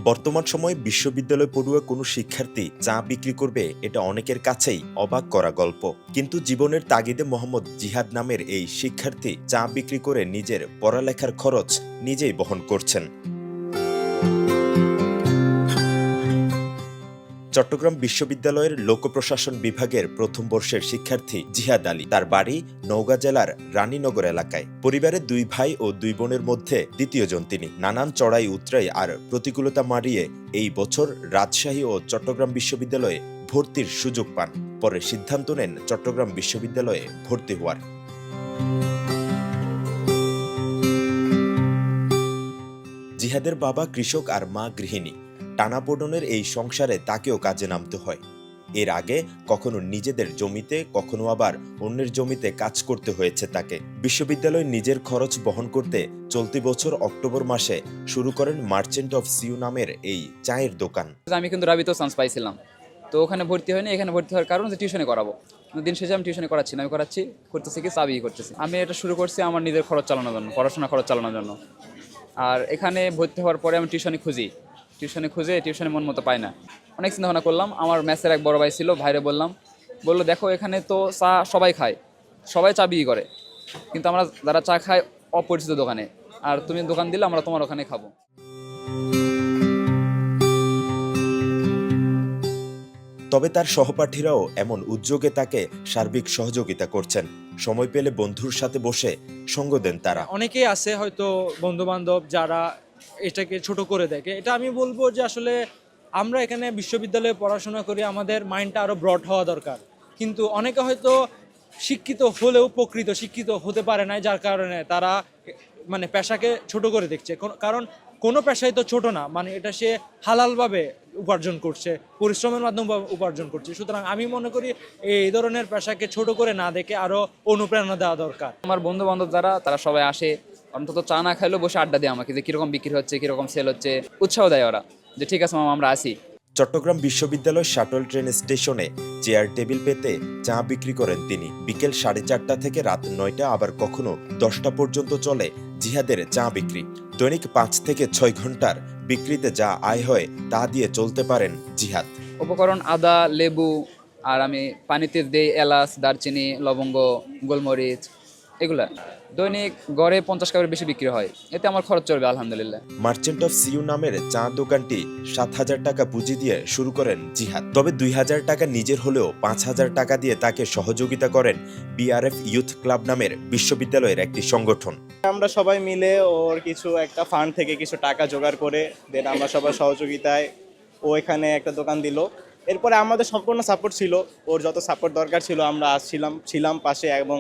বর্তমান সময়ে বিশ্ববিদ্যালয় পড়ুয়া কোনো শিক্ষার্থী চা বিক্রি করবে, এটা অনেকের কাছেই অবাক করা গল্প। কিন্তু জীবনের তাগিদে মোহাম্মদ জিহাদ নামের এই শিক্ষার্থী চা বিক্রি করে নিজের পড়ালেখার খরচ নিজেই বহন করছেন। চট্টগ্রাম বিশ্ববিদ্যালয়ের লোক প্রশাসন বিভাগের প্রথম বর্ষের শিক্ষার্থী জিহাদ আলী। তার বাড়ি নওগাঁ জেলার রানীনগর এলাকায়। পরিবারের 2 ভাই ও 2 বোনের মধ্যে দ্বিতীয়জন তিনি। নানান চড়াই উতরাই আর প্রতিকূলতা মারিয়ে এই বছর রাজশাহী ও চট্টগ্রাম বিশ্ববিদ্যালয়ে ভর্তির সুযোগ পান। পরে সিদ্ধান্ত নেন চট্টগ্রাম বিশ্ববিদ্যালয়ে ভর্তি হওয়ার। জিহাদের বাবা কৃষক আর মা গৃহিণী। টানাপোড়েনের এই সংসারে তাকেও কাজে নামতে হয়। এর আগে কখনো নিজেদের জমিতে, কখনো আবার অন্যের জমিতে কাজ করতে হয়েছে তাকে। বিশ্ববিদ্যালয়ে নিজের খরচ বহন করতে চলতি বছর অক্টোবর মাসে শুরু করেন মার্চেন্ট অফ সিউ নামের এই চায়ের দোকান। আমি কিন্তু রাবিতেও চান্স পাইছিলাম, তো ওখানে ভর্তি হয়নি। এখানে ভর্তি হওয়ার কারণ যে টিউশনে করাবো, দিন শেষে আমি টিউশনে করাচ্ছি না, আমি করতেছি কি চাবি করতেছি। আমি এটা শুরু করছি আমার নিজের খরচ চালানোর জন্য, পড়াশোনা খরচ চালানোর জন্য। আর এখানে ভর্তি হওয়ার পরে আমি টিউশনে খুঁজে টিউশনে মন মতো পাই না। অনেক চিন্তা ভাবনা করলাম। আমার ম্যাথের এক বড় ভাই ছিল, ভাইরে বললো দেখো এখানে তো চা সবাই খায়, সবাই চা বিক্রি করে, কিন্তু আমরা যারা চা খায় অপরিচিত দোকানে, আর তুমি দোকান দিলে আমরা তোমার ওখানে খাবো। তবে তার সহপাঠীরাও এমন উদ্যোগে তাকে সার্বিক সহযোগিতা করছেন। সময় পেলে বন্ধুর সাথে বসে সঙ্গ দেন তারা। অনেকেই আছে হয়তো বন্ধু বান্ধব যারা এটাকে ছোট করে দেখে। এটা আমি বলবো যে আসলে আমরা এখানে বিশ্ববিদ্যালয়ে পড়াশোনা করি, আমাদের মাইন্ডটা আরো ব্রড হওয়া দরকার। কিন্তু অনেকে হয়তো শিক্ষিত হলেও প্রকৃত শিক্ষিত হতে পারে না, যার কারণে তারা মানে পেশাকে ছোট করে দেখছে। কারণ কোনো পেশাই তো ছোট না, মানে এটা সে হালালভাবে উপার্জন করছে, পরিশ্রমের মাধ্যমে উপার্জন করছে। সুতরাং আমি মনে করি এই ধরনের পেশাকে ছোট করে না দেখে আরো অনুপ্রেরণা দেওয়া দরকার। আমার বন্ধু বান্ধব যারা, তারা সবাই আসে, অন্তত চা না খাইলেও বসে আড্ডা দেয় আমাকে, যে কিরকম বিক্রি হচ্ছে, কিরকম সেল হচ্ছে, উৎসাহ দেয় ওরা যে ঠিক আছে মামা আমরা আসি। চট্টগ্রাম বিশ্ববিদ্যালয় শাটল ট্রেন স্টেশনে চেয়ার টেবিল পেতে চা বিক্রি করেন তিনি। বিকেল 4:30 থেকে রাত 9টা, আবার কখনো 10টা পর্যন্ত চলে জিহাদের চা বিক্রি। দৈনিক 5 থেকে 6 ঘন্টার বিক্রিতে যা আয় হয় তা দিয়ে চলতে পারেন জিহাদ। উপকরণ আদা, লেবু, আর আমি পানিতে দেই এলাচ, দারচিনি, লবঙ্গ, গোলমরিচ, এগুলা। দৈনিক গড়ে 50 টাকার বেশি বিক্রি হয়, এতে আমার খরচ চলবে আলহামদুলিল্লাহ। মার্চেন্ট অফ সিউ নামের চা দোকানটি 7,000 টাকা পুঁজি দিয়ে শুরু করেন জিহাদ। তবে 2,000 টাকা নিজের হলেও 5,000 টাকা দিয়ে তাকে সহযোগিতা করেন বিআরএফ ইউথ ক্লাব নামের বিশ্ববিদ্যালয়ের একটি সংগঠন। আমরা সবাই মিলে ওর কিছু একটা ফান্ড থেকে কিছু টাকা জোগাড় করে দেন আমরা সবার সহযোগিতায় ও এখানে একটা দোকান দিল। এরপরে আমাদের সম্পূর্ণ সাপোর্ট ছিল, ওর যত সাপোর্ট দরকার ছিল আমরা ছিলাম পাশে, এবং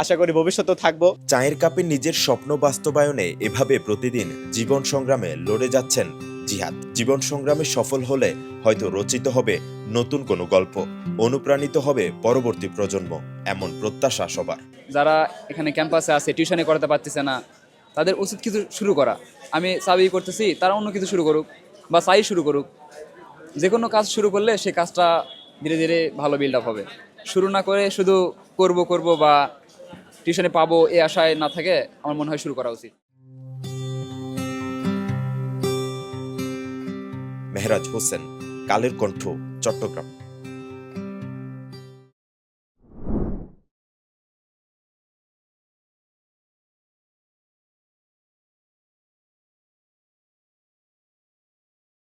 আশা করি ভবিষ্যতেও থাকবো। চায়ের কাপে নিজের স্বপ্ন বাস্তবায়নে এভাবে প্রতিদিন জীবন সংগ্রামে লড়ে যাচ্ছেন জিহাদ। জীবন সংগ্রামে সফল হলে হয়তো রচিত হবে নতুন কোনো গল্প, অনুপ্রাণিত হবে পরবর্তী প্রজন্ম, এমন প্রত্যাশা সবার। যারা এখানে ক্যাম্পাসে আছে, টিউশনে করাতে পারতেছে না, তাদের উচিত কিছু শুরু করা। আমি চাবি করতেছি, তারা অন্য কিছু শুরু করুক বা চাই শুরু করুক। যে কোনো কাজ শুরু করলে সেই কাজটা ধীরে ধীরে ভালো বিল্ড আপ হবে। শুরু না করে শুধু করব বা টিউশনে পাবো এই আশায় না থাকে, আমার মনে হয় শুরু করা উচিত। মেহরাজ হোসেন, কালের কণ্ঠ, চট্টগ্রাম।